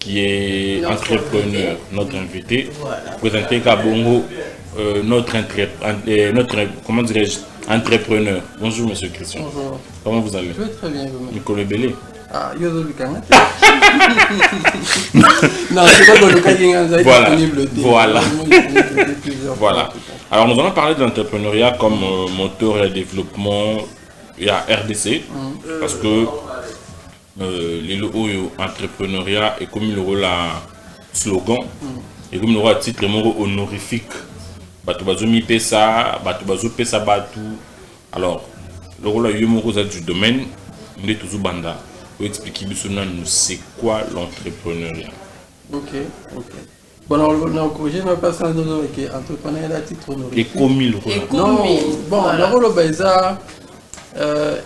qui est entrepreneur, notre invité. Voilà. Présenter Kabongo, comment dirais-je, entrepreneur. Bonjour, monsieur Christian. Bonjour. Comment vous allez? Je vais très bien, vous-même. Nicolas Bellé. Ah, Yozo Lucana. Non, c'est pas que Lucas voilà. Disponible. Voilà. Voilà. Alors, nous allons parler de l'entrepreneuriat comme moteur de développement. Il y a RDC, parce que les entrepreneuriat est comme le rôle à slogan, et comme le rôle à titre honorifique. Batubazomi Pesa, Batubazo Pesa Batu. Alors, le rôle à Yomokoza du domaine, on est toujours banda. Pour expliquer nous c'est quoi l'entrepreneuriat. Ok. Bon, on a corrigé, mais pas ça, non, qui est entrepreneuriat à titre honorifique. Et comme il rôle. Non, bon, le rôle baisa.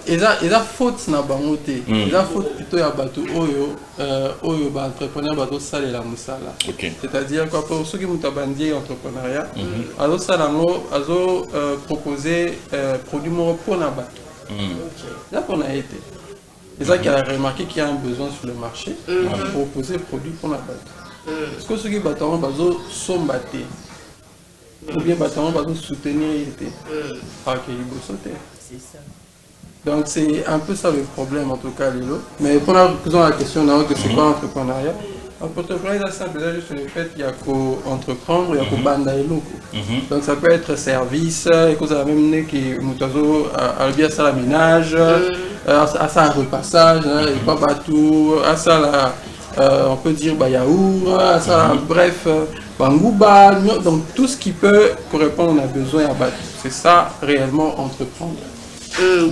Eza faute na bango te. Eza faute plutôt ya bato oyo ba entrepreneur bato sala la musala. C'est-à-dire quoi pour ceux qui muta bandi entrepreneuriat, azo sala ngo azo proposer produit mo pour na bato. Là qu'on a été. Eza qui a remarqué qu'il y a un besoin sur le marché, proposer produit pour na bato. Est-ce que ceux qui bato bazo sombaté ou bien bato bazo soutenir été. Ah que il bosse sauter. C'est ça. Donc c'est un peu ça le problème en tout cas Lilo. Mais pour la question de c'est quoi l'entrepreneuriat? L'entrepreneuriat c'est déjà juste le fait qu'il y a qu'entreprendre, il y a qu'au banda et loco. Donc ça peut être service, et que ça va même qui mutazo à bien ça la ménage, à ça un repassage, et pas bateau, à ça la on peut dire yaourt, à ça bref bangouba, donc tout ce qui peut correspondre à besoin à bateau. C'est ça réellement entreprendre.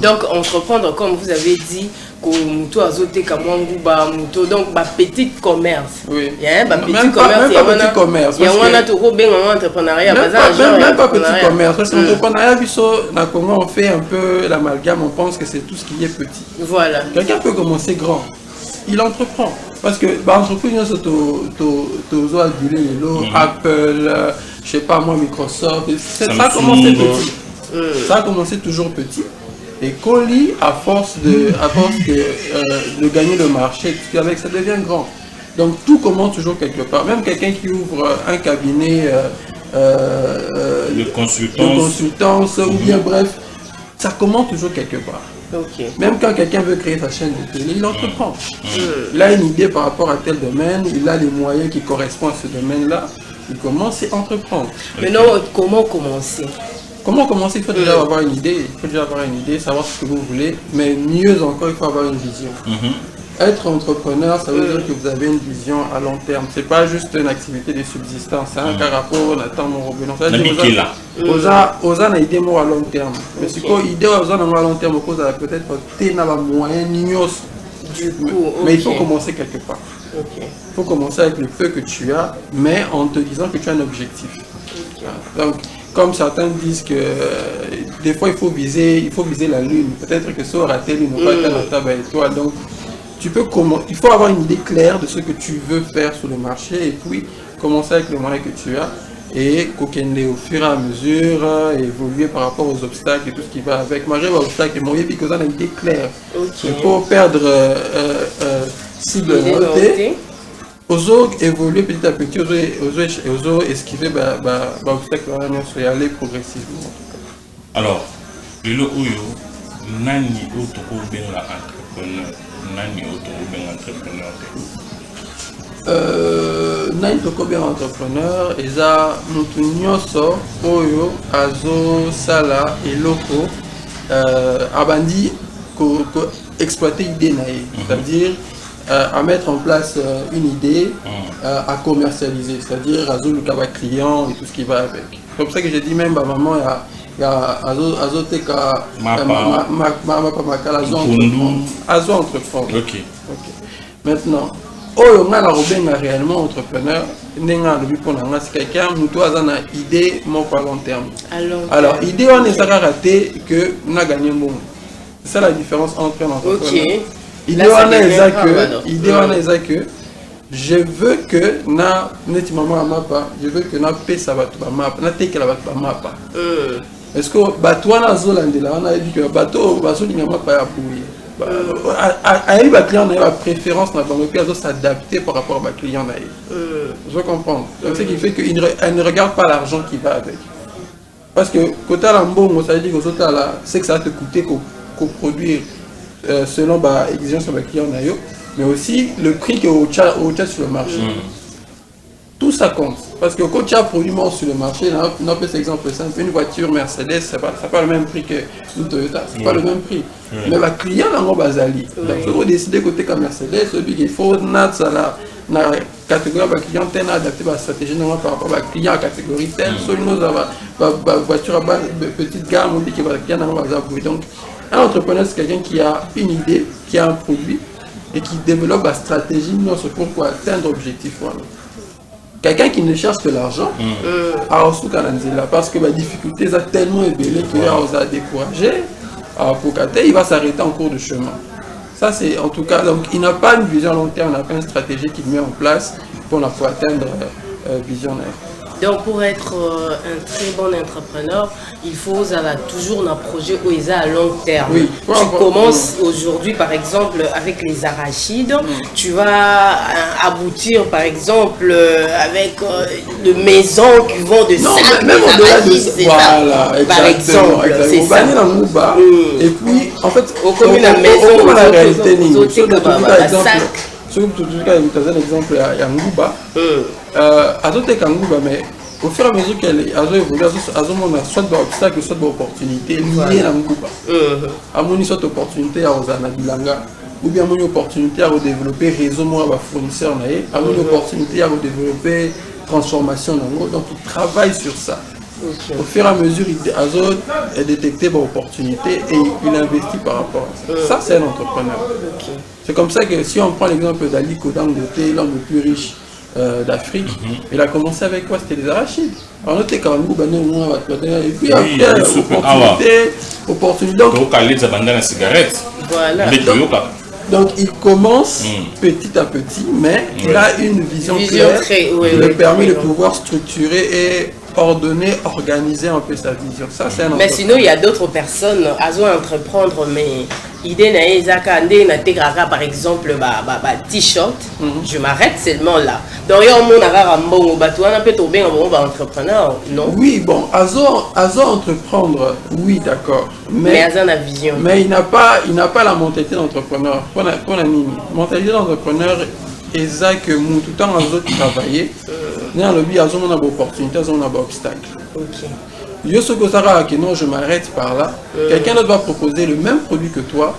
Donc entreprendre comme vous avez dit que azote kamwangouba muto donc petit commerce. Oui. Petit commerce. Il y a un toko ben entrepreneuriat même pas petit commerce parce que l'entrepreneuriat na Congo on fait un peu l'amalgame, on pense que c'est tout ce qui est petit. Voilà. Quelqu'un peut commencer grand. Il entreprend parce que entrepreneur to Apple, je sais pas moi Microsoft, ça a commencé petit. Ça a commencé toujours petit. Et qu'on lit à force de gagner le marché, avec ça devient grand. Donc tout commence toujours quelque part. Même quelqu'un qui ouvre un cabinet de consultance ou bien bref, ça commence toujours quelque part. Même quand quelqu'un veut créer sa chaîne de télé, il entreprend. Il a une idée par rapport à tel domaine, il a les moyens qui correspondent à ce domaine-là, il commence à entreprendre. Maintenant, comment commencer? Comment commencer? Il faut déjà avoir une idée, savoir ce que vous voulez, mais mieux encore, il faut avoir une vision. Être entrepreneur, ça veut dire que vous avez une vision à long terme. C'est pas juste une activité de subsistance, c'est un rapport, on attend mon revenu. Ça veut dire que une idée à long terme. Mais si vous avez une idée à long terme, peut-être que vous avez moyen mais il faut commencer quelque part. Il faut commencer avec le peu que tu as, mais en te disant que tu as un objectif. Donc, comme certains disent que des fois il faut viser la lune. Peut-être que ça aura raté l'une ou pas la table à étoile. Donc il faut avoir une idée claire de ce que tu veux faire sur le marché et puis commencer avec les moyens que tu as et au fur et à mesure évoluer par rapport aux obstacles et tout ce qui va avec. Malgré les obstacles, il faut avoir une idée claire. Il faut perdre cible notée. Ozo évoluer petit à petit, ozo esquiver obstacle et aller progressivement. Alors, le Oyo, nani otoko ben la entrepreneur, nani otoko ben entrepreneur. Nani otoko ben entrepreneur, eza mutu nyoso oyo azo sala eloko abandi ko exploiter idée nae, c'est-à-dire à mettre en place une idée, à commercialiser, c'est-à-dire à le client et tout ce qui va avec. C'est pour ça que j'ai dit même à maman, il y a Azoteka, Azo entreprendre. Maintenant, on a réellement entrepreneur, c'est quelqu'un qui a une idée à long terme. Alors, l'idée on est raté que on a gagné un bon. C'est ça la différence entre un entrepreneur. L'idée on est que je veux que na neti maman mapa, je veux que na paie ça va tout mapa, na teke la va mapa. Est-ce que bateau na zolandela on a dit que bateau baso ni mapa ya pouye. à client a une préférence dans le pays, s'adapter par rapport à client. Je comprends. Donc ce qui fait qu'elle ne regarde pas l'argent qui va avec. Parce que quand tu as l'embaume, ça veut dire que c'est que ça va te coûter qu'au produire selon l'exigence de client, mais aussi le prix que au chat sur le marché. Tout ça compte. Parce que quand tu as produit sur le marché, on a cet exemple simple, une voiture Mercedes, ça n'a pas le même prix qu'une Toyota, c'est pas le même prix. Mais le client n'a pas basali. Donc, il faut décider côté comme Mercedes, il faut la catégorie de client telle adapter la stratégie par rapport à la client à catégorie telle. Soit une voiture à petite gamme, on dit que le client n'a pas basali. Donc, un entrepreneur, c'est quelqu'un qui a une idée, qui a un produit et qui développe la stratégie pour atteindre l'objectif. Voilà. Quelqu'un qui ne cherche que l'argent, parce que la difficulté est tellement élevée qu'il va décourager, il va s'arrêter en cours de chemin. Ça, c'est en tout cas, donc il n'a pas une vision long terme, il n'a pas une stratégie qu'il met en place pour atteindre visionnaire. Donc pour être un très bon entrepreneur, il faut toujours un projet où il est à long terme. Oui, tu commences aujourd'hui par exemple avec les arachides, tu vas aboutir par exemple avec des maisons qui vont de 5 même au-delà de ça. Voilà, par exemple. C'est ça. Et puis en fait, au commune à maison, la réalité, surtout un exemple à Ngouba, mais au fur et à mesure qu'elle évolue, soit d'obstacles, soit d'opportunités liées à Ngouba. À soit d'opportunités à Bilanga, ou bien une opportunité à développer réseau de fournisseurs, à une opportunité à développer transformation. Donc il travaille sur ça. Au fur et à mesure, il détecte des opportunités et il investit par rapport à ça. Ça, c'est un entrepreneur. C'est comme ça que si on prend l'exemple d'Aliko Dangote, l'homme le plus riche d'Afrique, il a commencé avec quoi? C'était les arachides. Alors, on était quand même et puis après, opportunité. Donc il commence petit à petit, mais il a une vision claire qui lui permet de pouvoir structurer et ordonner, organiser un peu sa vision. Ça, c'est mais sinon, il y a d'autres personnes à entreprendre, mais idée par exemple t-shirt, je m'arrête seulement là. Donc il y a un entrepreneur, non? Oui, bon, entreprendre, oui, d'accord. Mais la vision. Mais il n'a pas la mentalité d'entrepreneur. Pour la mentalité d'entrepreneur, et ça que tout le temps travailler, dans le but, il y a une opportunité, il y a un obstacle. Non, je m'arrête par là. Quelqu'un d'autre va proposer le même produit que toi,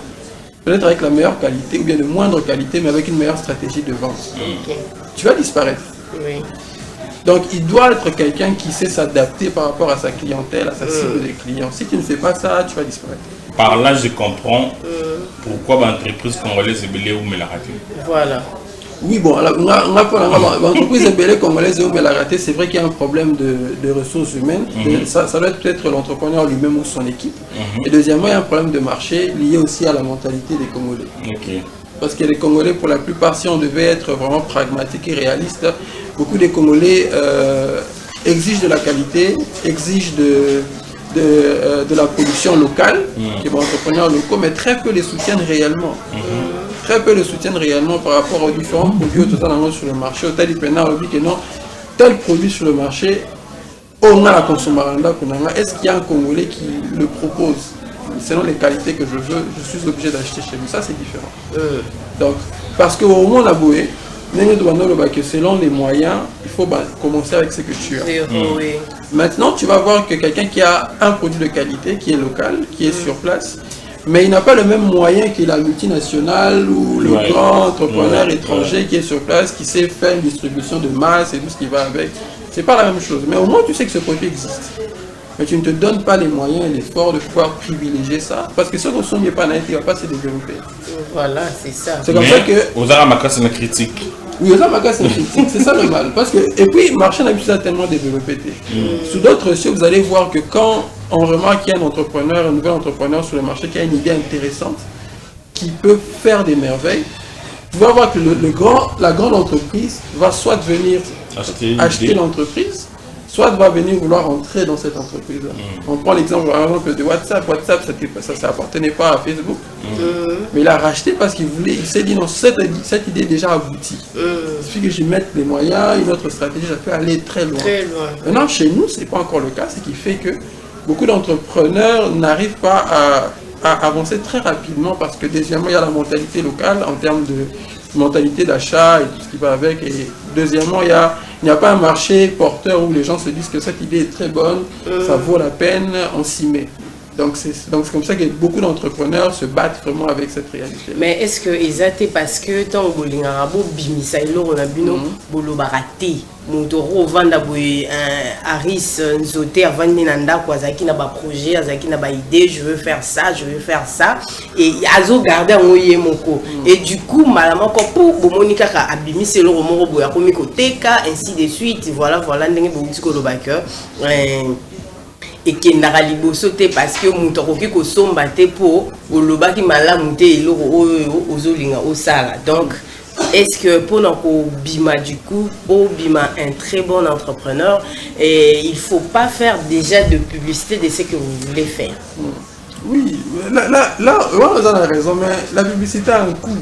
peut-être avec la meilleure qualité ou bien de moindre qualité, mais avec une meilleure stratégie de vente. Tu vas disparaître. Donc, il doit être quelqu'un qui sait s'adapter par rapport à sa clientèle, à sa cible des clients. Si tu ne fais pas ça, tu vas disparaître. Par là, je comprends pourquoi l'entreprise congolaise est belée ou me l'a raté. Voilà. Oui, bon, l'entreprise congolaise où elle a raté, c'est vrai qu'il y a un problème de ressources humaines. Ça doit être peut-être l'entrepreneur lui-même ou son équipe. Et deuxièmement, il y a un problème de marché lié aussi à la mentalité des Congolais. Parce que les Congolais, pour la plupart, si on devait être vraiment pragmatique et réaliste, beaucoup des Congolais exigent de la qualité, exigent de la production locale, qui vont entrepreneurs locaux, mais très peu les soutiennent réellement. Très peu le soutiennent réellement par rapport aux différents produits sur le marché. Tel produit sur le marché, on a la consommation. Est-ce qu'il y a un Congolais qui le propose selon les qualités que je veux, je suis obligé d'acheter chez lui? Ça, c'est différent. Donc, parce qu'au moment où on a boué, selon les moyens, il faut commencer avec ce que tu as. Maintenant, tu vas voir que quelqu'un qui a un produit de qualité, qui est local, qui est sur place, mais il n'a pas le même moyen que la multinationale ou le grand entrepreneur étranger qui est sur place, qui sait faire une distribution de masse et tout ce qui va avec. C'est pas la même chose. Mais au moins, tu sais que ce produit existe. Mais tu ne te donnes pas les moyens et l'effort de pouvoir privilégier ça. Parce que ce qu'on ne pas naïf, il ne va pas se développer. Voilà, c'est ça. C'est comme ça que... Aux Aramaka, c'est une critique. Oui, aux Aramaka, c'est une critique. C'est ça le mal. Parce que... Et puis, le marché n'a plus tellement développé. Sous d'autres cieux, vous allez voir que quand on remarque qu'il y a un nouvel entrepreneur sur le marché qui a une idée intéressante, qui peut faire des merveilles, vous allez voir que la grande entreprise va soit venir acheter l'entreprise, soit va venir vouloir entrer dans cette entreprise-là. On prend l'exemple par exemple de WhatsApp. WhatsApp, ça appartenait pas à Facebook, mais il a racheté parce qu'il voulait, il s'est dit non, cette idée est déjà aboutie. Il suffit que j'y mette les moyens, une autre stratégie, ça peut aller très loin. Maintenant, chez nous, c'est pas encore le cas, ce qui fait que beaucoup d'entrepreneurs n'arrivent pas à avancer très rapidement parce que deuxièmement, il y a la mentalité locale en termes de mentalité d'achat et tout ce qui va avec, et deuxièmement, il n'y a pas un marché porteur où les gens se disent que cette idée est très bonne, ça vaut la peine, on s'y met. Donc c'est comme ça que beaucoup d'entrepreneurs se battent vraiment avec cette réalité. Mais est-ce que exactement parce que tant que bolingabo bimisa iloro na bino bolo barati motoro vanda boy Aris nzoté avant nanda kwa zaki na ba projet azaki na ba idée, je veux faire ça et azo garder moye moko et du coup malama ko pour bomonika ka abimisa iloro moko boya komi koteka ainsi de suite, voilà ndenge bobuti ko lobaka et qui n'a pas sauté parce que mon toki ko somba te po olobaki malamu te eloko ozolinga osala. Donc est-ce que pour notre bima du coup pour bima un très bon entrepreneur et il faut pas faire déjà de publicité de ce que vous voulez faire? Oui, là vous avez raison, mais la publicité a un coût.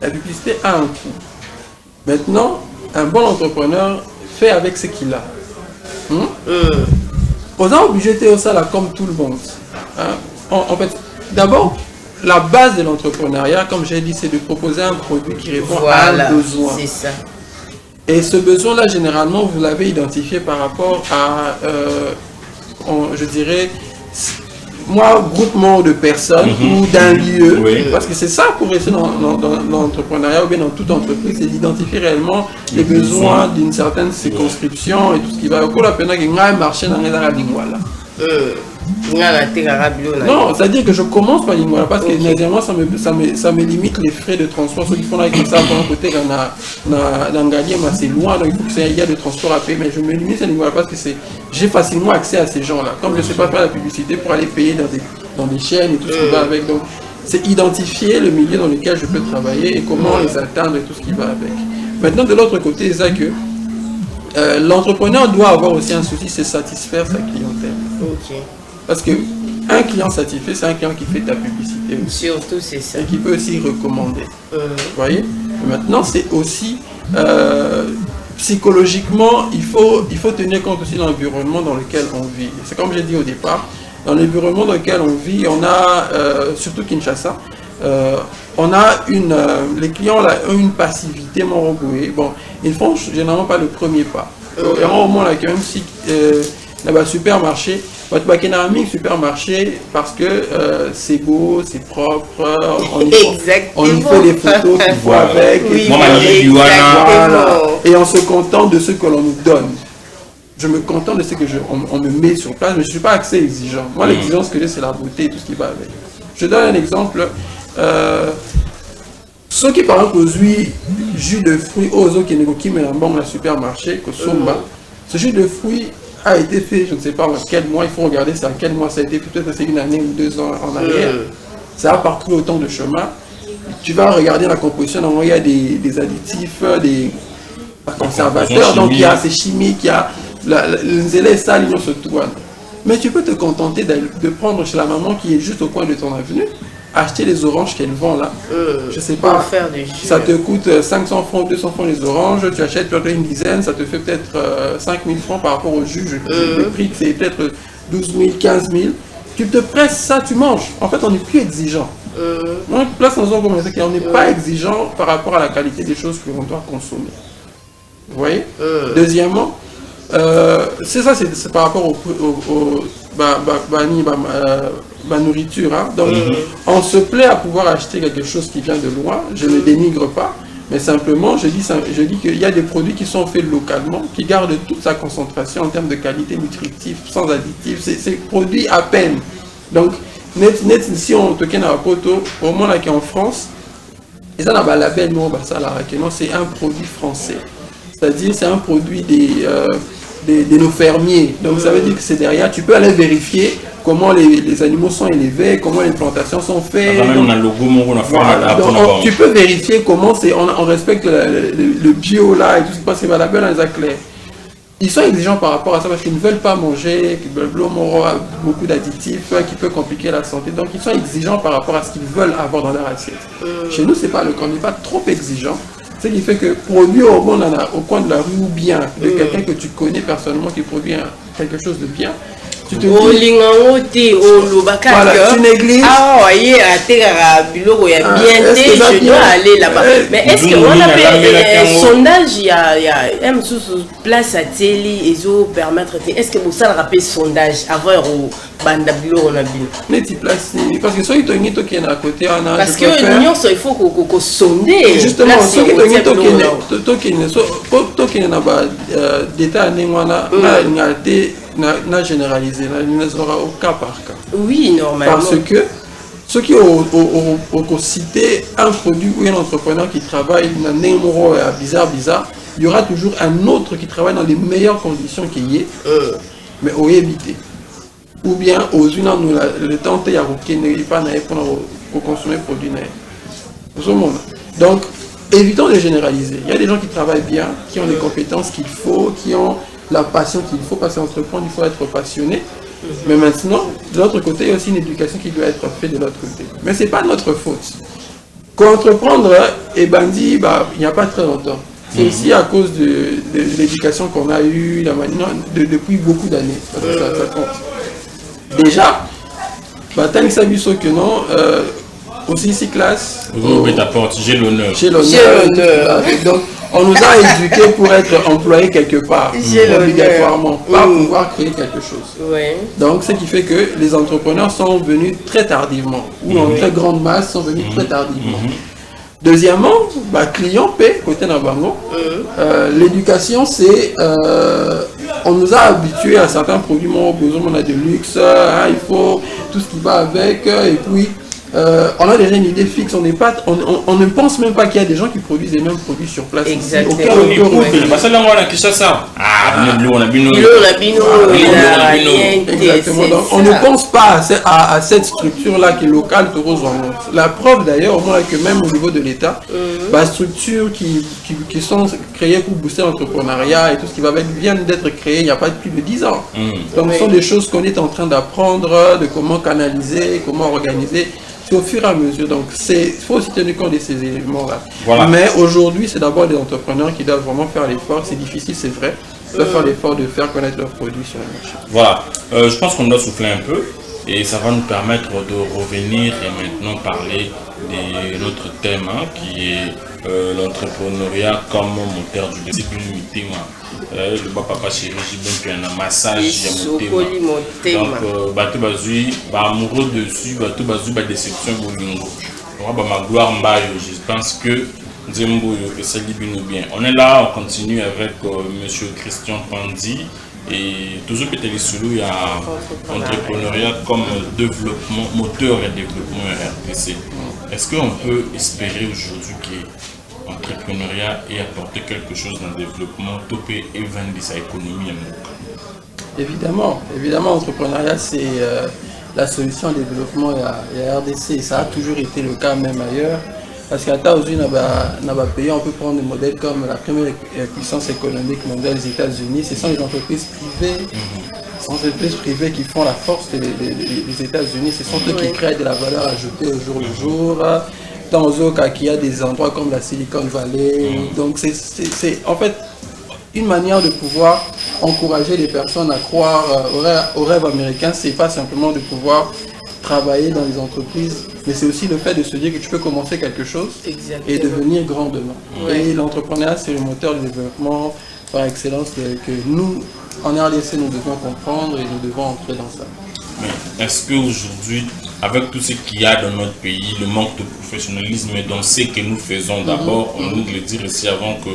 La publicité a un coût. Maintenant, un bon entrepreneur fait avec ce qu'il a. On est obligé de ça là comme tout le monde. En fait, d'abord, la base de l'entrepreneuriat, comme j'ai dit, c'est de proposer un produit qui répond à un besoin. C'est ça. Et ce besoin-là, généralement, vous l'avez identifié par rapport à, je dirais, groupement de personnes ou d'un lieu. Parce que c'est ça pour rester dans l'entrepreneuriat ou bien dans toute entreprise, c'est d'identifier réellement les besoins d'une certaine circonscription et tout ce qui va. Pour la peine qu'il y a un marché dans les arabes là. Non, c'est-à-dire que je commence par Lingwala parce que nécessairement ça me limite les frais de transport. Ceux qui font avec ça, pour un côté, dans Gagné, c'est loin, donc il faut qu'il y ait de transport à payer. Mais je me limite à Lingwala parce que j'ai facilement accès à ces gens-là. Comme je ne sais pas faire la publicité pour aller payer dans des chaînes et tout ce qui va avec. Donc c'est identifier le milieu dans lequel je peux travailler et comment les atteindre et tout ce qui va avec. Maintenant, de l'autre côté, c'est ça que l'entrepreneur doit avoir aussi un souci, c'est satisfaire sa clientèle. Parce qu'un client satisfait, c'est un client qui fait ta publicité aussi. Surtout, c'est ça. Et qui peut aussi recommander. Vous voyez? Maintenant, c'est aussi psychologiquement, il faut tenir compte aussi de l'environnement dans lequel on vit. C'est comme j'ai dit au départ, dans l'environnement dans lequel on vit, on a, surtout Kinshasa, on a les clients là, ont une passivité morogouée. Bon, ils ne font généralement pas le premier pas. Il y a un moment là, même si là-bas, supermarché, supermarché parce que c'est beau, c'est propre, on y fait des photos qu'il faut avec, et on se contente de ce que l'on nous donne. Je me contente de ce que on me met sur place, mais je ne suis pas assez exigeant. Moi, l'exigence que j'ai, c'est la beauté et tout ce qui va avec. Je donne un exemple. Ceux qui, par exemple, aujourd'hui, jus de fruits, qui mais dans le supermarché, ce jus de fruits a été fait, je ne sais pas en quel mois, il faut regarder c'est en quel mois ça a été, peut-être c'est une année ou 2 ans en arrière. Ça a parcouru autant de chemin. Tu vas regarder la composition, il y a des additifs, des conservateurs, donc il y a ces chimiques, il y a les élèves sales, ils se tournent. Mais tu peux te contenter de prendre chez la maman qui est juste au coin de ton avenue, acheter les oranges qu'elle vend là. Je sais pas, ça te coûte 500 francs, 200 francs les oranges, tu achètes peut-être une dizaine, ça te fait peut-être 5000 francs par rapport au jus. Le prix c'est peut-être 12 000, 15 000. Tu te presses ça, tu manges. En fait, on n'est plus exigeant. On est place dans un moment on n'est pas exigeant par rapport à la qualité des choses que l'on doit consommer. Vous voyez? Deuxièmement, c'est ça, c'est par rapport au nourriture. Hein. Donc, on se plaît à pouvoir acheter quelque chose qui vient de loin. Je ne dénigre pas, mais simplement, je dis qu'il y a des produits qui sont faits localement, qui gardent toute sa concentration en termes de qualité nutritive, sans additifs. C'est produit à peine. Donc, si on te ken à poto, au moins là qui est en France, et ça n'a pas label, c'est un produit français. C'est-à-dire, c'est un produit de nos fermiers. Donc ça veut dire que c'est derrière, tu peux aller vérifier comment les animaux sont élevés, comment les plantations sont faites. Donc, tu peux vérifier comment on respecte le bio là et tout ce qui passe, c'est valable dans les clairs. ils sont exigeants par rapport à ça parce qu'ils ne veulent pas manger, beaucoup d'additifs qui peut compliquer la santé. Donc ils sont exigeants par rapport à ce qu'ils veulent avoir dans leur assiette. Chez nous, c'est pas le cas, on n'est pas trop exigeant. Ce qui fait que produire au coin de la rue ou bien de quelqu'un que tu connais personnellement qui produit quelque chose de bien, tu te dis, voilà, tu négliges. Ah oui, je dois aller là-bas. Mais est-ce qu'on a fait un sondage, il y a un place à Télé, et zo permettre, est-ce que vous savez rappeler sondage avant au bandabilo on a bien? Parce que soit il qui est à côté, parce que l'union il faut qu'on sonde. Justement, soit qui est d'état n'a généralisé, au cas par cas. Oui, normalement. Parce que ceux qui ont cité un produit ou un entrepreneur qui travaille dans un numéro bizarre, il y aura toujours un autre qui travaille dans les meilleures conditions qu'il y ait, mais au éviter. Ou bien aux unes, le temps il y a pas pour consommer produit. Donc, évitons de généraliser. Il y a des gens qui travaillent bien, qui ont les compétences qu'il faut, qui ont la passion qu'il faut, parce qu'entreprendre, il faut être passionné. Mais maintenant, de l'autre côté, il y a aussi une éducation qui doit être faite de l'autre côté. Mais ce n'est pas notre faute. Qu'entreprendre est bandit, il n'y a pas très longtemps. C'est aussi à cause de l'éducation qu'on a eue depuis beaucoup d'années. Ça compte. Déjà, tant que ça vu que non, aussi 6 classes. J'ai l'honneur. Donc, on nous a éduqués pour être employés quelque part, obligatoirement, pas pouvoir créer quelque chose. Donc, ce qui fait que les entrepreneurs sont venus très tardivement, ou en très grande masse sont venus très tardivement. Deuxièmement, client paie, côté Nabango. L'éducation, c'est... on nous a habitués à certains produits, on a de luxe, il faut tout ce qui va avec, et puis... on a déjà une idée fixe, on ne pense même pas qu'il y a des gens qui produisent les mêmes produits sur place. Exactement. Exactement. Donc, on ne pense pas à cette structure-là qui est locale. La preuve d'ailleurs, au moins que même au niveau de l'État, structures qui sont créées pour booster l'entrepreneuriat et tout ce qui va avec viennent d'être créées il n'y a pas plus de 10 ans. Donc ce sont des choses qu'on est en train d'apprendre, de comment canaliser, comment organiser. Au fur et à mesure, donc il faut aussi tenir compte de ces éléments-là. Voilà. Mais aujourd'hui, c'est d'abord les entrepreneurs qui doivent vraiment faire l'effort. C'est difficile, c'est vrai. Ils doivent faire l'effort de faire connaître leurs produits sur le marché. Voilà. Je pense qu'on doit souffler un peu et ça va nous permettre de revenir et maintenant parler de notre thème qui est l'entrepreneuriat comme moteur du développement. Le papa chéri, j'ai bien un massage, il y a mon donc, bateau bazui, amoureux dessus, bateau bazui, déception, bolingo. Ma gloire mbayo, je pense que Zembo et Salibino bien. On est là, on continue avec monsieur Christian Pandi et toujours peut-être sous il y a entrepreneuriat comme développement, moteur et développement RDC. Est-ce qu'on peut espérer aujourd'hui que l'entrepreneuriat et apporter quelque chose dans le développement, topé et vendre sa économie? Évidemment, l'entrepreneuriat c'est la solution au développement et à RDC. Et ça a toujours été le cas même ailleurs. Parce qu'à Taouzou, pays, on peut prendre des modèles comme la première puissance économique mondiale des États-Unis. Ce sont les entreprises privées. Ce sont les entreprises privées qui font la force des États-Unis. Ce sont eux qui créent de la valeur ajoutée au jour le jour. Dans Ozoka, il y a des endroits comme la Silicon Valley. Donc c'est en fait une manière de pouvoir encourager les personnes à croire au rêve américain. C'est pas simplement de pouvoir travailler dans les entreprises, mais c'est aussi le fait de se dire que tu peux commencer quelque chose et devenir grand demain. Et l'entrepreneuriat, c'est le moteur du développement par excellence que nous, en RDC, nous devons comprendre et nous devons entrer dans ça. Mais est-ce qu'aujourd'hui, avec tout ce qu'il y a dans notre pays, le manque de professionnalisme et dans ce que nous faisons d'abord, on nous le dire ici avant que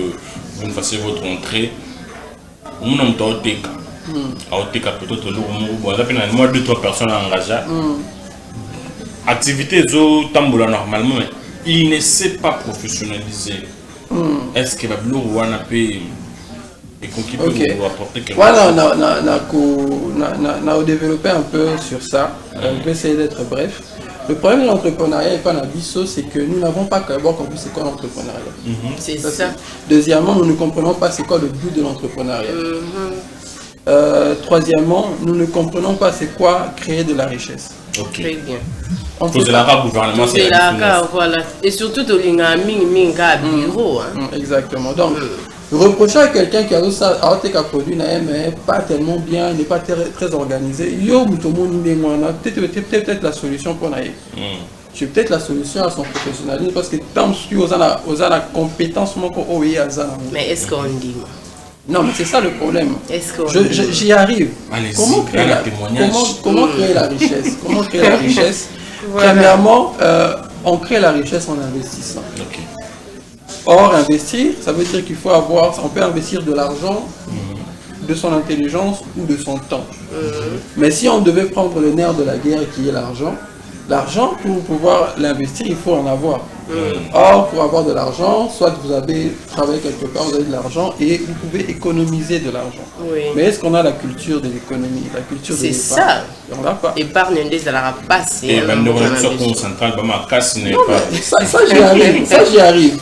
vous ne fassiez votre entrée, on a un peut-être moi 2-3 personnes engagées. Activité tamboula normalement, mais il ne sait pas professionnaliser. Est-ce que Babylou a pu apporter quelque chose? Voilà, on a développé un peu sur ça. On peut essayer d'être bref. Le problème de l'entrepreneuriat et pas l'Abisso, c'est que nous n'avons pas d'abord compris c'est quoi l'entrepreneuriat. C'est ça. Deuxièmement, nous ne comprenons pas c'est quoi le but de l'entrepreneuriat. Troisièmement, nous ne comprenons pas c'est quoi créer de la richesse. Ok. Très bien. C'est la gouvernement, c'est la voilà. Et surtout, tu as bureau. Exactement. Donc, reprocher à quelqu'un qui a un produit mais pas tellement bien, n'est pas très organisé, peut-être la solution pour naïf. C'est peut-être la solution à son professionnalisme parce que tant que vous avez la compétence, mais est-ce qu'on dit? Non, mais c'est ça le problème. J'y arrive. Comment créer la richesse? Comment créer la richesse? Voilà. Premièrement, on crée la richesse en investissant. Okay. Or, investir, ça veut dire qu'il faut on peut investir de l'argent, de son intelligence ou de son temps. Mais si on devait prendre le nerf de la guerre qui est l'argent, pour pouvoir l'investir, il faut en avoir. Or, pour avoir de l'argent, soit vous avez travaillé quelque part, vous avez de l'argent et vous pouvez économiser de l'argent. Oui. Mais est-ce qu'on a la culture de l'économie, la culture de l'épargne? C'est ça. On l'a pas. Épargne, on l'a passé. Et même sur centrale, ça j'y arrive.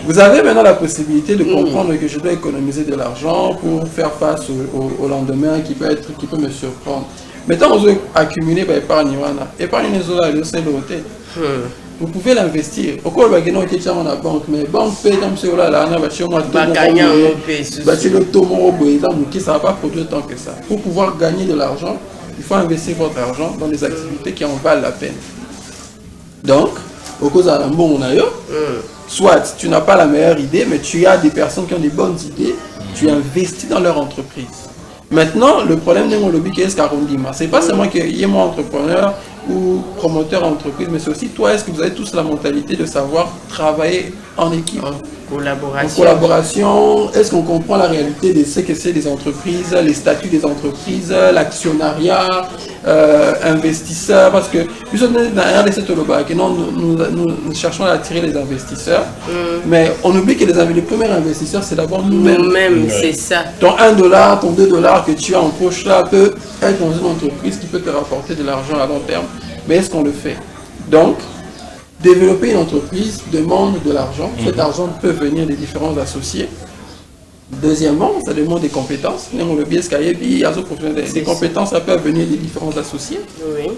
Vous avez maintenant la possibilité de comprendre que je dois économiser de l'argent pour faire face au lendemain qui peut me surprendre. Maintenant, vous accumulez par épargne. Épargne, vous pouvez l'investir. Au cas où vous avez la banque, mais la banque paye comme ça, ça ne va pas produire tant que ça. Pour pouvoir gagner de l'argent, il faut investir votre argent dans des activités qui en valent la peine. Donc, au cas où soit tu n'as pas la meilleure idée, mais tu as des personnes qui ont des bonnes idées, tu investis dans leur entreprise. Maintenant, le problème de mon lobby, qu'est-ce qu'Arondima? C'est pas seulement qu'il y ait moi entrepreneur ou promoteur d'entreprise, mais c'est aussi toi, est-ce que vous avez tous la mentalité de savoir travailler en équipe? En collaboration, est-ce qu'on comprend la réalité de ce que c'est des entreprises, les statuts des entreprises, l'actionnariat, investisseurs, parce que nous cherchons à attirer les investisseurs, mais on oublie que les premiers investisseurs, c'est d'abord nous-mêmes. Nous-mêmes, c'est ça. Ton $1, ton $2 que tu as en poche là peut être dans une entreprise qui peut te rapporter de l'argent à long terme, mais est-ce qu'on le fait? Donc, développer une entreprise demande de l'argent. Cet argent peut venir des différents associés. Deuxièmement, ça demande des compétences. Des compétences, ça peut venir des différents associés. Oui.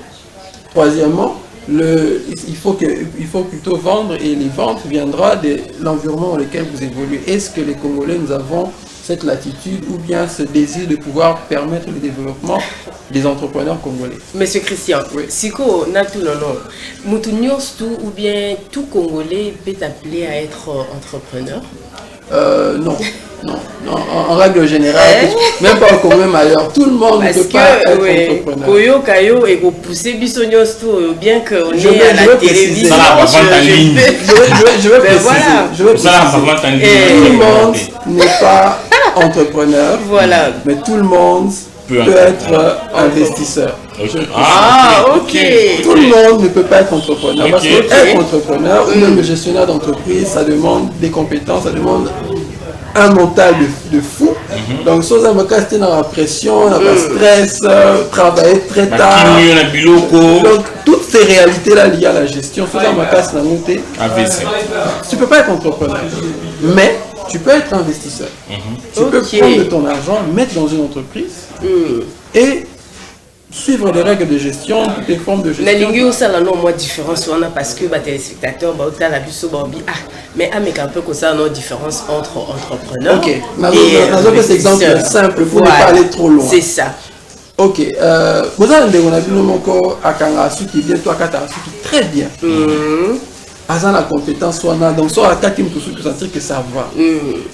Troisièmement, il faut plutôt vendre, et les ventes viendra de l'environnement dans lequel vous évoluez. Est-ce que les Congolais, nous avons cette latitude ou bien ce désir de pouvoir permettre le développement des entrepreneurs congolais? Monsieur Christian, si vous avez tout le nom, ou bien tout Congolais peut appeler à être entrepreneur? Non. En règle générale, même pas au Congo, même ailleurs, tout le monde ne peut pas être entrepreneur. Koyo Kayo et vous poussez Bissonios tout, bien qu'on est à la télévision. Je vais préciser. Tout le monde n'est pas entrepreneur, mais tout le monde peut être investisseur. Ok. Tout le monde ne peut pas être entrepreneur. Parce que être entrepreneur ou même gestionnaire d'entreprise, ça demande des compétences, ça demande un mental de fou. Donc, si vous avez casté dans la pression, dans le stress, travailler très tard. Donc, toutes ces réalités-là liées à la gestion, si vous avez casté dans la montée, tu ne peux pas être entrepreneur. Mais tu peux être investisseur. Tu peux prendre ton argent, mettre dans une entreprise et suivre les règles de gestion, toutes les formes de gestion. Mais il y a aussi une différence parce que les téléspectateurs, mais avec un peu comme ça, une différence entre entrepreneurs. Ok, dans un exemple simple pour ne pas aller trop loin. C'est ça. Ok, vous avez encore à Kangasu qui vient, toi Katarasu qui très bien. Azan la compétence soit là, donc soit à ta team tout ce qui sentir que ça va.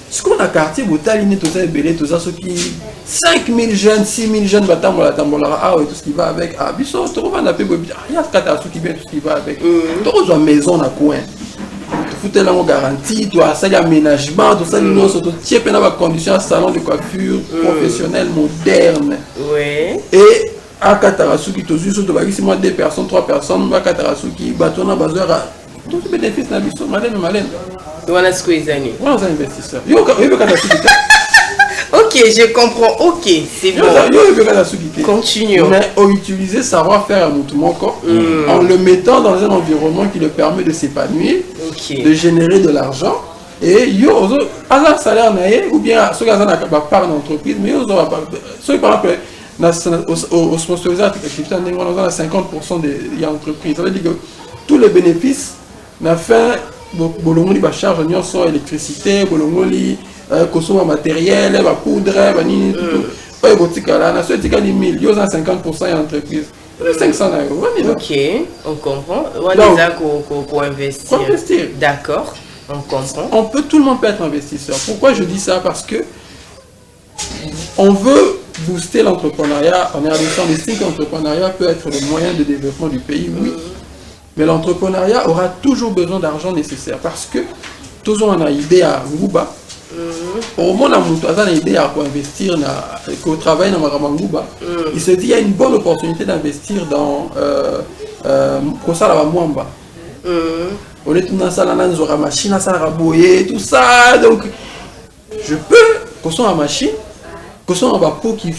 Ce qu'on a quartier, Botaline, tout ça, Belé, tout ça, ceux qui 5000 jeunes, 6000 jeunes, Batambola, Tambola, et tout ce qui va avec. Ah, Bissot, tu vois, on a fait, il y a Katarasu qui vient, tout ce qui va avec. Tu vois, maison dans le coin. Tu fous la garantie, tu as ça, il y a aménagement, tout ça, tu as une condition, un salon de coiffure professionnel, moderne. Et à Katarasu qui te dit, si moi 2 personnes, 3 personnes, à Katarasu qui bâtonne à Bazouera. Tout le bénéfice n'a pas malin. Tu as ce que les années. On est investisseur. Ok, je comprends. Ok, c'est bon. Continuons. Mais on utilise savoir-faire à mon corps en le mettant dans un environnement qui le permet de s'épanouir, de générer de l'argent et yo un salaire naé ou bien ceux qui ont une part d'entreprise mais yo ceux par exemple au sponsorisé activité on a 50% des entreprises. Ça veut dire que tous les bénéfices na fin bolongoli ba charge on sur électricité bolongoli consommation matériel ba poudre ba nini tout pas botika là na ceux qui gagnent 1000 yo 50% d'entreprise 500 €. Ok, on comprend. On a qu'on investir. D'accord, on comprend. Tout le monde peut être investisseur. Pourquoi je dis ça? Parce que on veut booster l'entrepreneuriat. On estime que l'entrepreneuriat peut être le moyen de développement du pays, oui. Mais l'entrepreneuriat aura toujours besoin d'argent nécessaire parce que toujours on a une idée à Nguba. Au moment où on a une idée à investir, qu'on travaille dans Maramangouba, il se dit qu'il y a une bonne opportunité d'investir dans Kosala Mwamba. On est dans ça, on a machine, tout ça. Donc, je peux, qu'on la machine, qu'on soit en pot qui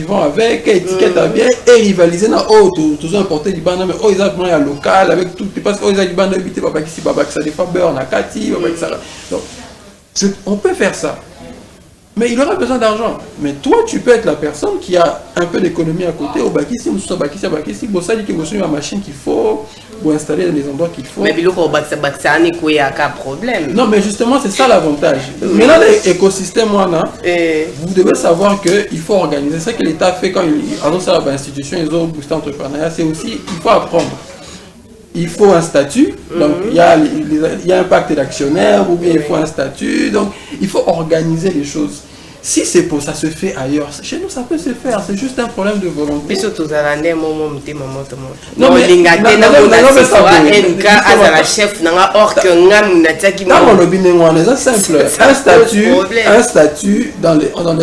vont avec, étiquette à bien, et rivaliser dans tout importer du banane, mais ils ont un local avec tout, parce qu'ils ont du banane, ils ont ici, ça des beurre, nakati, donc, on peut faire ça, mais il aura besoin d'argent. Mais toi, tu peux être la personne qui a un peu d'économie à côté, au Bakissi, bon, ça dit que vous avez une machine qu'il faut, vous installer dans les endroits qu'il faut. Mais il n'y a aucun problème. Non, mais justement, c'est ça l'avantage. Maintenant, l'écosystème, vous devez savoir qu'il faut organiser. C'est ce que l'État fait quand il annonce à l'institution, ils ont boosté l'entrepreneuriat, c'est aussi, il faut apprendre. Il faut un statut, donc il y a un pacte d'actionnaires, ou bien il faut un statut, donc il faut organiser les choses. Si c'est pour ça se fait ailleurs, chez nous ça peut se faire, c'est juste un problème de volonté. Mais surtout, un statut, dans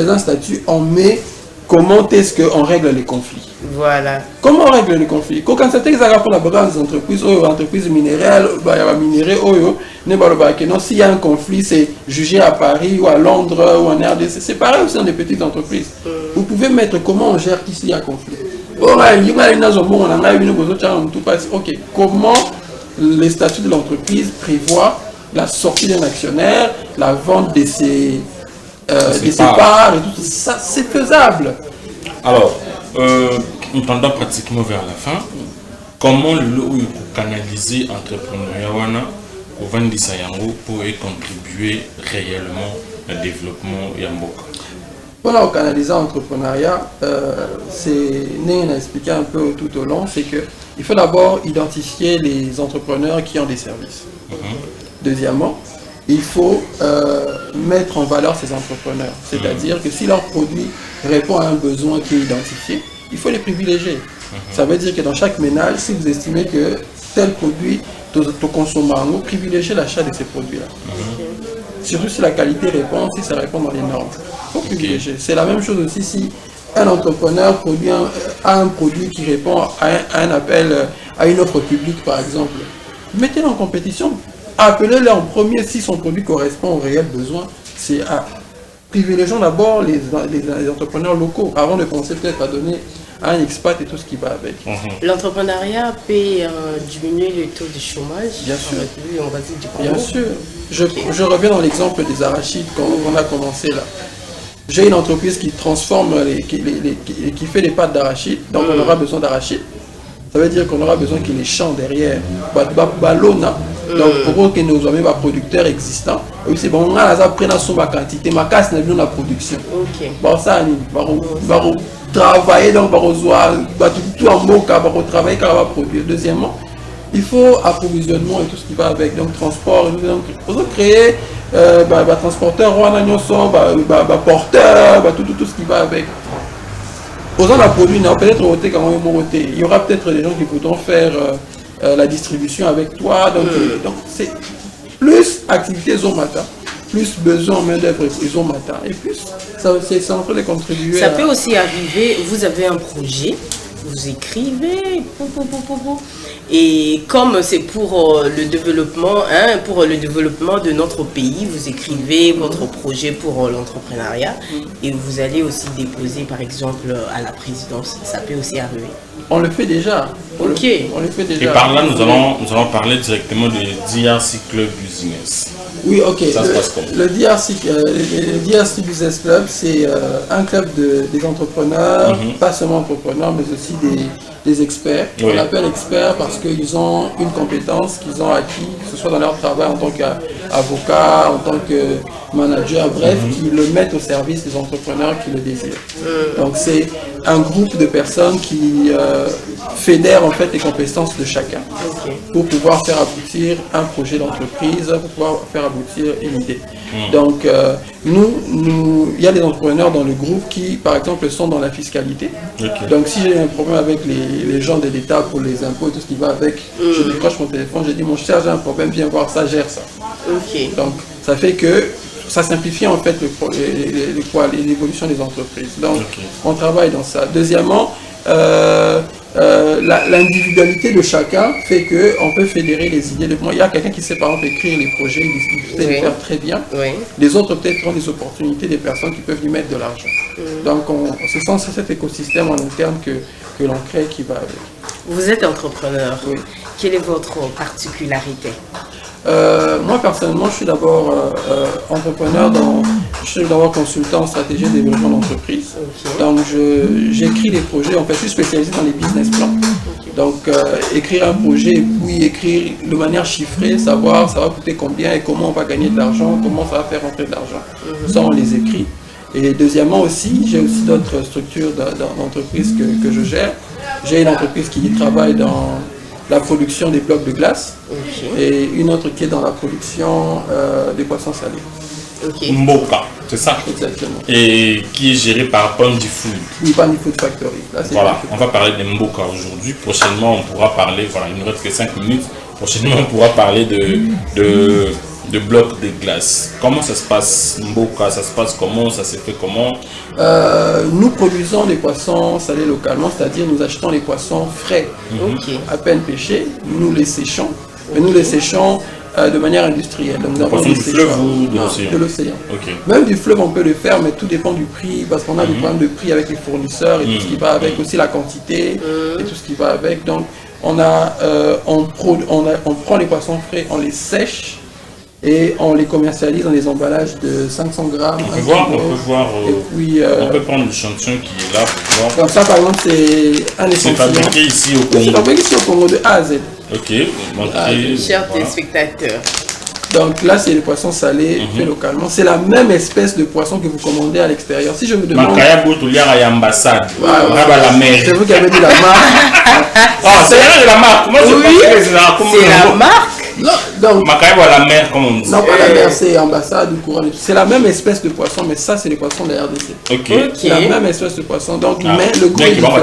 un statut, on met comment est-ce qu'on règle les conflits. Voilà. Comment on règle les conflits? Quand c'est exact pour la grande entreprise, entreprise minérale, non, s'il y a un conflit, c'est jugé à Paris ou à Londres ou en RDC. C'est pareil aussi dans des petites entreprises. Vous pouvez mettre comment on gère ici un conflit. Ok, comment les statuts de l'entreprise prévoient la sortie d'un actionnaire, la vente de ses parts et tout ça, c'est faisable. Alors, nous tendons pratiquement vers la fin. Comment le canaliser l'entrepreneuriat pour contribuer réellement au développement Yamboka? Pour canaliser l'entrepreneuriat, c'est Néen a expliqué un peu tout au long, c'est qu'il faut d'abord identifier les entrepreneurs qui ont des services. Deuxièmement, il faut mettre en valeur ces entrepreneurs. C'est-à-dire que si leur produit répond à un besoin qui est identifié, il faut les privilégier. Ça veut dire que dans chaque ménage, si vous estimez que tel produit, tu consommes, vous privilégiez l'achat de ces produits-là. Surtout si la qualité répond, si ça répond dans les normes. Il faut privilégier. C'est la même chose aussi si un entrepreneur a un produit qui répond à un appel, à une offre publique par exemple. Mettez-le en compétition. Appelez-le en premier si son produit correspond aux réels besoins. C'est privilégions d'abord les entrepreneurs locaux avant de penser peut-être à donner à un expat et tout ce qui va avec. L'entrepreneuriat peut diminuer le taux de chômage. Bien sûr. On va dire du Congo. Bien sûr. Je reviens dans l'exemple des arachides qu'on a commencé là. J'ai une entreprise qui transforme, qui fait les pâtes d'arachide, donc on aura besoin d'arachides. Ça veut dire qu'on aura besoin qu'il y ait les champs derrière. Donc pour que nous ayons des producteurs existants, c'est bon, on a pris la quantité, ma casse n'a plus la production. Bon ça, travailler donc tout en mot, travailler car on va produire. Deuxièmement, il faut approvisionnement et tout ce qui va avec, donc transport. Donc pour créer transporteur, porteur, tout ce qui va avec. Aux gens la produit, peut-être il y aura peut-être des gens qui voudront faire la distribution avec toi. Donc c'est plus activité matin, plus besoin en main d'œuvre matin, et plus c'est en train de contribuer. Ça peut aussi arriver, vous avez un projet, vous écrivez, et comme c'est pour le développement, le développement de notre pays, vous écrivez votre projet pour l'entrepreneuriat et vous allez aussi déposer par exemple à la présidence. Ça peut aussi arriver. On le fait déjà. On le fait déjà. Et par là, nous allons parler directement de DRC Club Business. Oui, ok. Ça se passe comment? Le DRC Business Club, c'est un club des entrepreneurs, pas seulement entrepreneurs, mais aussi des experts. Oui. On appelle experts parce qu'ils ont une compétence qu'ils ont acquis, que ce soit dans leur travail en tant qu'avocat, en tant que manager, bref, qui le mettent au service des entrepreneurs qui le désirent. Donc c'est un groupe de personnes qui fédèrent en fait les compétences de chacun pour pouvoir faire aboutir un projet d'entreprise, pour pouvoir faire aboutir une idée. Donc il y a des entrepreneurs dans le groupe qui par exemple sont dans la fiscalité. Donc si j'ai un problème avec les gens de l'État pour les impôts, tout ce qui va avec, je décroche mon téléphone, je dis mon cher, j'ai un problème, viens voir ça, gère ça. Donc ça fait que ça simplifie en fait l'évolution des entreprises. Donc on travaille dans ça. Deuxièmement, l'individualité de chacun fait qu'on peut fédérer les idées. Il y a quelqu'un qui sait par exemple écrire les projets, il sait les faire très bien. Les autres peut-être ont des opportunités, des personnes qui peuvent lui mettre de l'argent. Donc c'est sans cet écosystème en interne que l'on crée qui va avec. Vous êtes entrepreneur. Quelle est votre particularité? Moi personnellement, je suis d'abord entrepreneur, je suis d'abord consultant en stratégie de développement d'entreprise. Donc j'écris des projets, en fait je suis spécialisé dans les business plans. Donc écrire un projet et puis écrire de manière chiffrée, savoir ça va coûter combien et comment on va gagner de l'argent, comment ça va faire rentrer de l'argent. Ça on les écrit. Et deuxièmement aussi, j'ai aussi d'autres structures d'entreprises que je gère. J'ai une entreprise qui travaille dans la production des blocs de glace et une autre qui est dans la production des poissons salés. Mboka, c'est ça? Exactement. Et qui est géré par Pandi Food. Oui, Pandi Food Factory. Là, voilà, on va parler de Mboka aujourd'hui. Prochainement, on pourra parler, voilà, il ne reste que 5 minutes. Prochainement, on pourra parler de blocs de glace. Comment ça se passe, Mboka? Ça se passe comment? Ça se fait comment? Nous produisons des poissons salés localement, c'est-à-dire nous achetons les poissons frais, à peine pêchés, nous les séchons, mais nous les séchons de manière industrielle. Donc, nous avons du fleuve ou de l'océan? Même du fleuve on peut le faire, mais tout dépend du prix, parce qu'on a des problèmes de prix avec les fournisseurs et tout ce qui va avec, aussi la quantité et tout ce qui va avec. Donc on prend les poissons frais, on les sèche et on les commercialise dans des emballages de 500 grammes. On peut prendre l'échantillon qui est là pour voir. Donc ça par exemple c'est un échantillon. C'est fabriqué ici au Congo. C'est fabriqué ici au Congo de A à Z. Chers téléspectateurs. Donc là c'est les poissons salés faits localement. C'est la même espèce de poisson que vous commandez à l'extérieur. Si je me demande... C'est vous qui avez dit la marque. C'est la marque. Moi, c'est la marque. Non, donc, la mer, comme on dit. Non, pas la mer, c'est ambassade ou couronne. C'est la même espèce de poisson, mais ça, c'est les poissons de la RDC. C'est la même espèce de poisson. Donc, mais le goût est différent.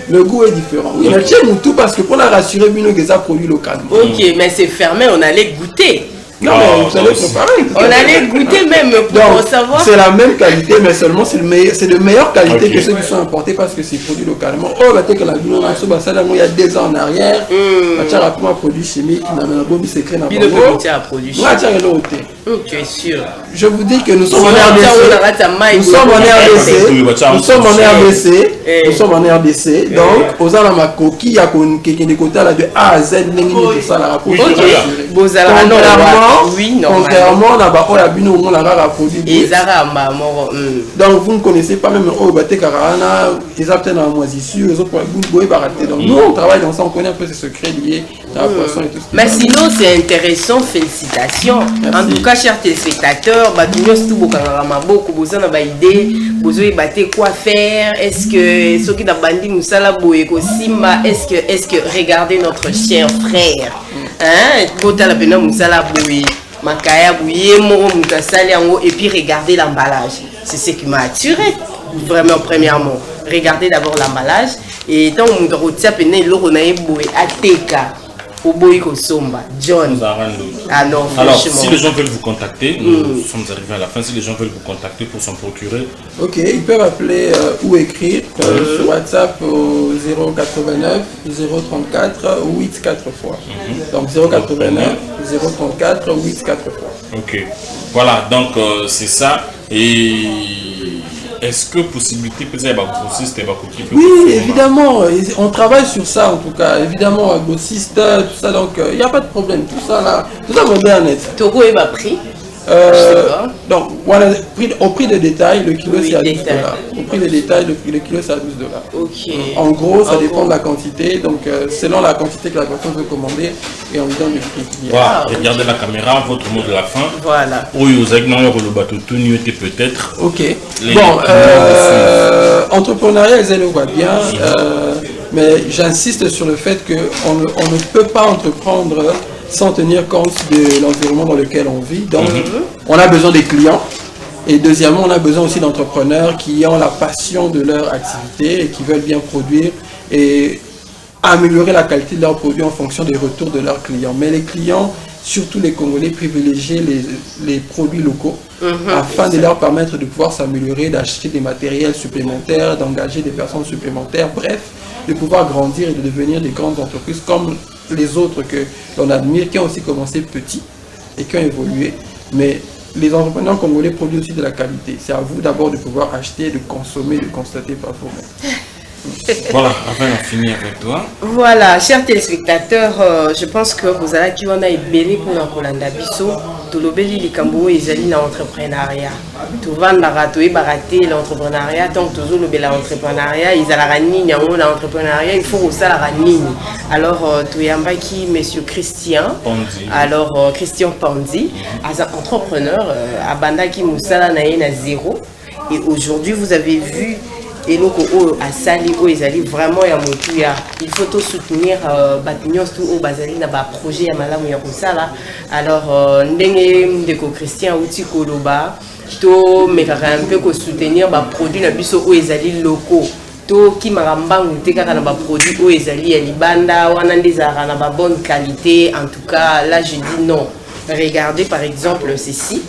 Le goût est différent. Oui, mais tiens, tout parce que pour la rassurer, Bino Geza produit localement. Ok, mais c'est fermé, on allait goûter. Non, mais vous allez préparer. On allait goûter même pour savoir. C'est la même qualité, mais seulement c'est de meilleure qualité que ceux qui sont importés parce que c'est produit localement. Oh, bah, que la Bino Nasso, bah, ça, il y a 2 ans en arrière, tu as rapidement un produit chimique, qui n'a même pas secret dans le Bino peut à produit chimique. Tu es sûr? Je vous dis que nous sommes en RDC. Nous sommes en RDC. Nous sommes en RDC. Nous sommes en RDC. Donc, aux Alama Koki, il y a des quotas là de A à Z, tout ça là. Contrairement à la Bino, on a rare produit. Donc, vous ne connaissez pas même Obate Karana, ils ont peut-être dans la moisissure, les autres pour barater. Donc, nous, on travaille dans ça, on connaît un peu ces secrets liés à la poisson et tout ça. Mais sinon, c'est intéressant, félicitations. En tout cas, chers téléspectateurs, vous avez une idée, vous avez quoi faire. Est-ce que ceux qui ont bandi nous est-ce que regardez notre cher frère, et puis regardez l'emballage. C'est ce qui m'a attiré vraiment premièrement. Regardez d'abord l'emballage et tant on au Boïko Somba, John. Ah non, alors, si les gens veulent vous contacter, nous sommes arrivés à la fin, si les gens veulent vous contacter pour s'en procurer. Ok, ils peuvent appeler ou écrire sur WhatsApp au 089 034 8 4 fois. Donc 089 034 8 4 fois. Ok, voilà, donc c'est ça. Et est-ce que possibilité peut être grossiste et oui, évidemment, on travaille sur ça en tout cas. Évidemment, grossiste, tout ça, donc il n'y a pas de problème. Tout ça là, tout ça moderne. Togo est prix. Donc, voilà, au prix de détail, le kilo c'est à 12 $. Au prix de détail, le kilo c'est à 12 $. Ok. En gros, ça dépend de la quantité. Donc, selon la quantité que la personne veut commander, et on lui donne le prix. Voilà, regardez la caméra, votre mot de la fin. Voilà. Peut-être. Ok. Bon, entrepreneuriat, ils voient bien. Mais j'insiste sur le fait qu'on ne peut pas entreprendre sans tenir compte de l'environnement dans lequel on vit. Donc, on a besoin des clients. Et deuxièmement, on a besoin aussi d'entrepreneurs qui ont la passion de leur activité et qui veulent bien produire et améliorer la qualité de leurs produits en fonction des retours de leurs clients. Mais les clients, surtout les Congolais, privilégient les produits locaux afin de leur permettre de pouvoir s'améliorer, d'acheter des matériels supplémentaires, d'engager des personnes supplémentaires, bref, de pouvoir grandir et de devenir des grandes entreprises comme les autres que l'on admire, qui ont aussi commencé petits et qui ont évolué. Mais les entrepreneurs congolais produisent aussi de la qualité. C'est à vous d'abord de pouvoir acheter, de consommer, de constater par vous-même. Voilà, afin d'en finir avec toi. Voilà, chers téléspectateurs, je pense que vous allez qui on a ébélé pour l'Ankolanda Bisso, tout le bel likambo et zali na entrepreneuriat. Tout va n'arato et baraté l'entrepreneuriat, donc toujours le bel entrepreneuriat, ils a la ranine, l'entrepreneuriat, il faut aussi la ranine. Alors, tout yamba qui monsieur Christian, Pandi. Alors Christian Pandi, as un entrepreneur, à banda qui moussala na yena zéro. Et aujourd'hui, vous avez vu. Et donc, à Sali, ils vraiment à Motuya. Il faut tout soutenir Batinios, tout au Bazali, dans le projet à Malam Yarusala. Alors, Ndenge Ndeko Christian, Outi Koloba, tout, mais un peu soutenir les produits où ils allaient locaux. Tout qui m'a remboursé quand on a produit où ils allaient à Libanda, on a des arts de bonne qualité. En tout cas, là, je dis non. Regardez par exemple ceci.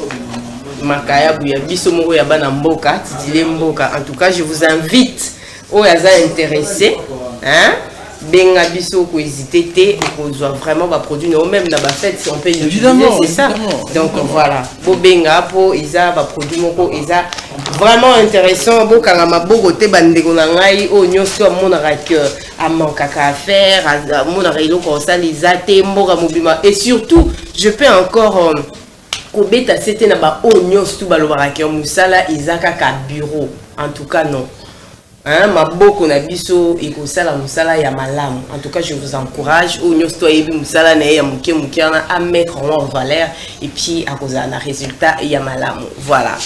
Makaya Bouya Biso Moro Yabana Mboka, Tidile Mboka. En tout cas, je vous invite aux intéressés. Hein? Benga Biso ko hésiter qu'on doit vraiment produire nous-mêmes dans la fête si on peut l'utiliser, c'est ça. Donc voilà, bo benga po isa ba produit moko isa vraiment intéressant bo kangama bogote bandeko na ngai o nyoso amona que a manquaka à faire a mona relo ko ça les até mboka mobima et surtout je peux encore Kobeta c'était na ba onyos tout balobaka musala izaka ka bureau en tout cas non hein maboko na biso ekosala musala ya malamu en tout cas je vous encourage onyos to yebi musala na ya muke mukana à mettre en valeur et puis à cause d'un résultat ya malamu voilà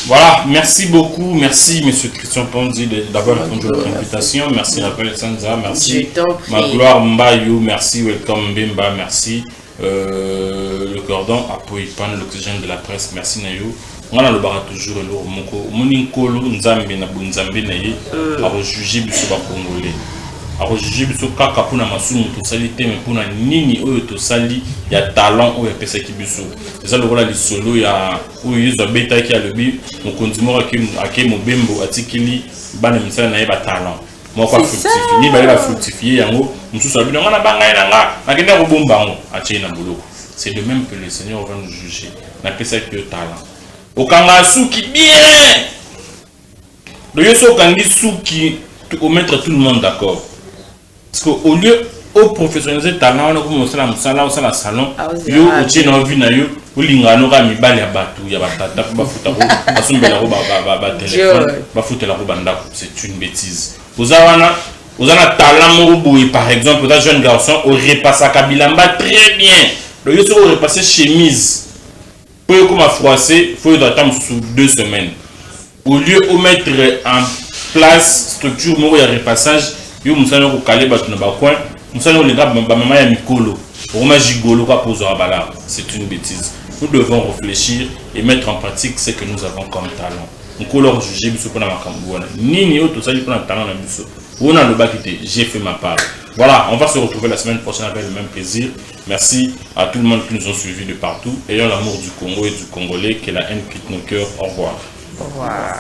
merci beaucoup merci monsieur Christian Pandi d'avoir répondu à notre invitation merci Raphaël Sanza merci Magloire Mbayou merci welcome Bemba merci le cordon appuie pan l'oxygène de la presse merci Nayo on a le bar toujours le moko moni kolo nzambe na bunzambe na ye a rejuger biso ba congolais a rejuger biso kaka pona masumu to salite mais pona nini oyo to sali ya talent oyo pesa ki biso eza le voilà li solo ya oyo yizo beta ki a lebi mokonzi mo ake mobembo atikili bana misala na ye ba talent moi quoi fructifier ni ba fructifier yango mususu abino ngana banga ina nga nakenda ko bombango atie na boloko c'est de même que le Seigneur va nous juger na pesa ki talent okanga suki bien le yeso kangi suki pour mettre tout le monde d'accord parce que au lieu au professionnaliser talent on a commencé la musala au salon yo otie na vie na yo ulingano ka mibali ya batu ya batata ba futako asumbela ko ba téléphone ba futela ko banda c'est une bêtise Ozana talent moroboui par exemple, un jeune garçon aurait passé à Kabilamba très bien. Le yoso aurait passé chemise. Pour comme à froisser, il faut attendre sous 2 semaines. Au lieu de mettre en place structure moro ya repassage, yo musana ko calé batu na ba coin, musana ko lenga ba mama ya mikolo. Roma gigolo ka poser à bala. C'est une bêtise. Nous devons réfléchir et mettre en pratique ce que nous avons comme talent. On peut leur juger biso pour la makambouna. Ni autre ça pour un talent na biso. On a le bac j'ai fait ma part. Voilà, on va se retrouver la semaine prochaine avec le même plaisir. Merci à tout le monde qui nous ont suivis de partout. Ayons l'amour du Congo et du Congolais, que la haine quitte nos cœurs. Au revoir. Au revoir.